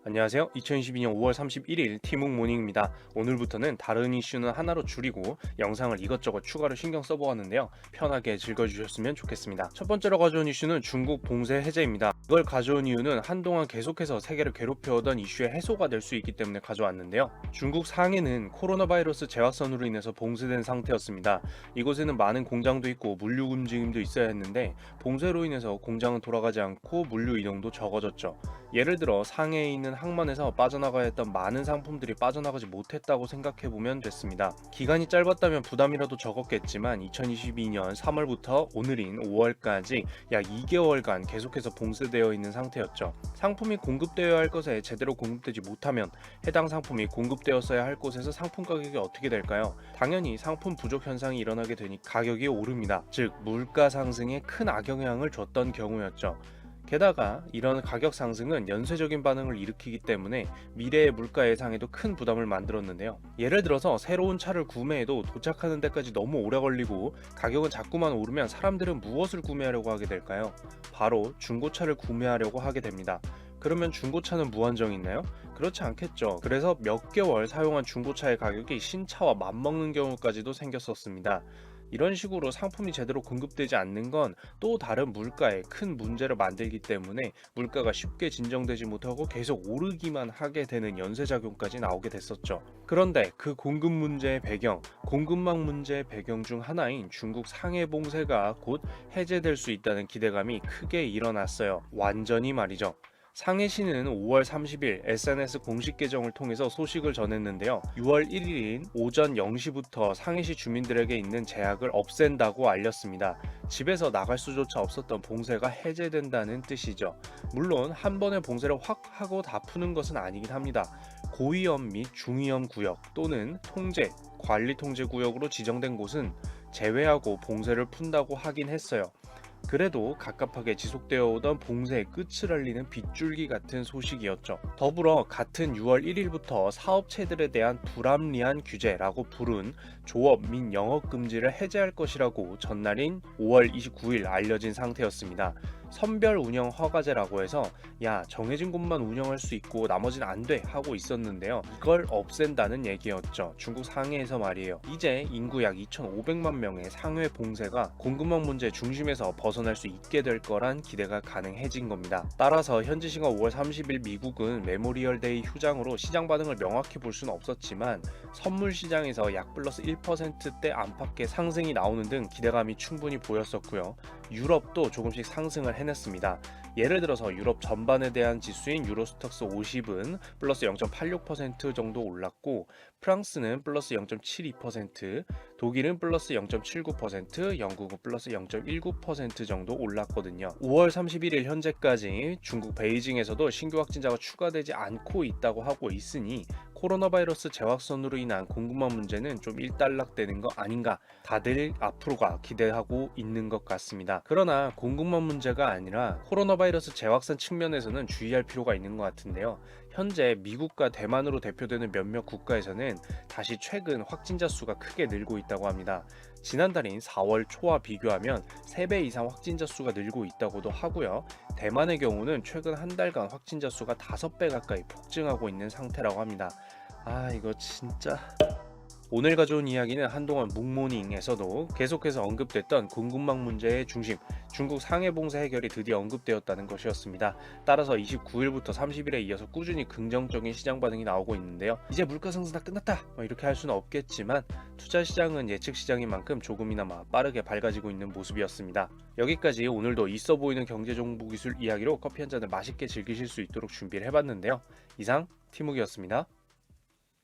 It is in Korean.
안녕하세요. 2022년 5월 31일 티묵 모닝입니다. 오늘부터는 다른 이슈는 하나로 줄이고 영상을 이것저것 추가로 신경 써보았는데요. 편하게 즐겨주셨으면 좋겠습니다. 첫 번째로 가져온 이슈는 중국 봉쇄 해제입니다. 이걸 가져온 이유는 한동안 계속해서 세계를 괴롭혀오던 이슈의 해소가 될 수 있기 때문에 가져왔는데요. 중국 상해는 코로나 바이러스 재확산으로 인해서 봉쇄된 상태였습니다. 이곳에는 많은 공장도 있고 물류 움직임도 있어야 했는데 봉쇄로 인해서 공장은 돌아가지 않고 물류 이동도 적어졌죠. 예를 들어 상해에 있는 항만에서 빠져나가야 했던 많은 상품들이 빠져나가지 못했다고 생각해보면 됐습니다. 기간이 짧았다면 부담이라도 적었겠지만 2022년 3월부터 오늘인 5월까지 약 2개월간 계속해서 봉쇄되어 있는 상태였죠. 상품이 공급되어야 할 것에 제대로 공급되지 못하면 해당 상품이 공급되었어야 할 곳에서 상품 가격이 어떻게 될까요? 당연히 상품 부족 현상이 일어나게 되니 가격이 오릅니다. 즉 물가 상승에 큰 악영향을 줬던 경우였죠. 게다가 이런 가격 상승은 연쇄적인 반응을 일으키기 때문에 미래의 물가 예상에도 큰 부담을 만들었는데요. 예를 들어서 새로운 차를 구매해도 도착하는 데까지 너무 오래 걸리고 가격은 자꾸만 오르면 사람들은 무엇을 구매하려고 하게 될까요? 바로 중고차를 구매하려고 하게 됩니다. 그러면 중고차는 무한정 있나요? 그렇지 않겠죠. 그래서 몇 개월 사용한 중고차의 가격이 신차와 맞먹는 경우까지도 생겼었습니다. 이런 식으로 상품이 제대로 공급되지 않는 건 또 다른 물가에 큰 문제를 만들기 때문에 물가가 쉽게 진정되지 못하고 계속 오르기만 하게 되는 연쇄작용까지 나오게 됐었죠. 그런데 그 공급 문제의 배경, 공급망 문제의 배경 중 하나인 중국 상해 봉쇄가 곧 해제될 수 있다는 기대감이 크게 일어났어요. 완전히 말이죠. 상해시는 5월 30일 SNS 공식 계정을 통해서 소식을 전했는데요. 6월 1일인 오전 0시부터 상해시 주민들에게 있는 제약을 없앤다고 알렸습니다. 집에서 나갈 수조차 없었던 봉쇄가 해제된다는 뜻이죠. 물론 한 번에 봉쇄를 확 하고 다 푸는 것은 아니긴 합니다. 고위험 및 중위험 구역 또는 통제, 관리 통제 구역으로 지정된 곳은 제외하고 봉쇄를 푼다고 하긴 했어요. 그래도 갑갑하게 지속되어 오던 봉쇄의 끝을 알리는 빗줄기 같은 소식이었죠. 더불어 같은 6월 1일부터 사업체들에 대한 불합리한 규제라고 부른 조업 및 영업 금지를 해제할 것이라고 전날인 5월 29일 알려진 상태였습니다. 선별 운영 허가제라고 해서 야 정해진 곳만 운영할 수 있고 나머지는 안 돼 하고 있었는데요. 이걸 없앤다는 얘기였죠. 중국 상해에서 말이에요. 이제 인구 약 2,500만 명의 상해 봉쇄가 공급망 문제 중심에서 벗어날 수 있게 될 거란 기대가 가능해진 겁니다. 따라서 현지 시간 5월 30일 미국은 메모리얼 데이 휴장으로 시장 반응을 명확히 볼 수는 없었지만 선물 시장에서 약 플러스 1%대 안팎의 상승이 나오는 등 기대감이 충분히 보였었고요. 유럽도 조금씩 상승을 해냈습니다. 예를 들어서 유럽 전반에 대한 지수인 유로스톡스 50은 플러스 0.86% 정도 올랐고 프랑스는 플러스 0.72%, 독일은 플러스 0.79%, 영국은 플러스 0.19% 정도 올랐거든요. 5월 31일 현재까지 중국 베이징에서도 신규 확진자가 추가되지 않고 있다고 하고 있으니 코로나 바이러스 재확산으로 인한 공급망 문제는 좀 일단락되는 거 아닌가 다들 앞으로가 기대하고 있는 것 같습니다. 그러나 공급망 문제가 아니라 코로나 바이러스 재확산 측면에서는 주의할 필요가 있는 것 같은데요. 현재 미국과 대만으로 대표되는 몇몇 국가에서는 다시 최근 확진자 수가 크게 늘고 있다고 합니다. 지난달인 4월 초와 비교하면 3배 이상 확진자 수가 늘고 있다고도 하고요. 대만의 경우는 최근 한 달간 확진자 수가 5배 가까이 폭증하고 있는 상태라고 합니다. 이거 진짜... 오늘 가져온 이야기는 한동안 묵모닝에서도 계속해서 언급됐던 공급망 문제의 중심, 중국 상해 봉쇄 해결이 드디어 언급되었다는 것이었습니다. 따라서 29일부터 30일에 이어서 꾸준히 긍정적인 시장 반응이 나오고 있는데요. 이제 물가 상승 다 끝났다 이렇게 할 수는 없겠지만 투자 시장은 예측 시장인 만큼 조금이나마 빠르게 밝아지고 있는 모습이었습니다. 여기까지 오늘도 있어 보이는 경제정보 기술 이야기로 커피 한 잔을 맛있게 즐기실 수 있도록 준비를 해봤는데요. 이상 티묵이었습니다.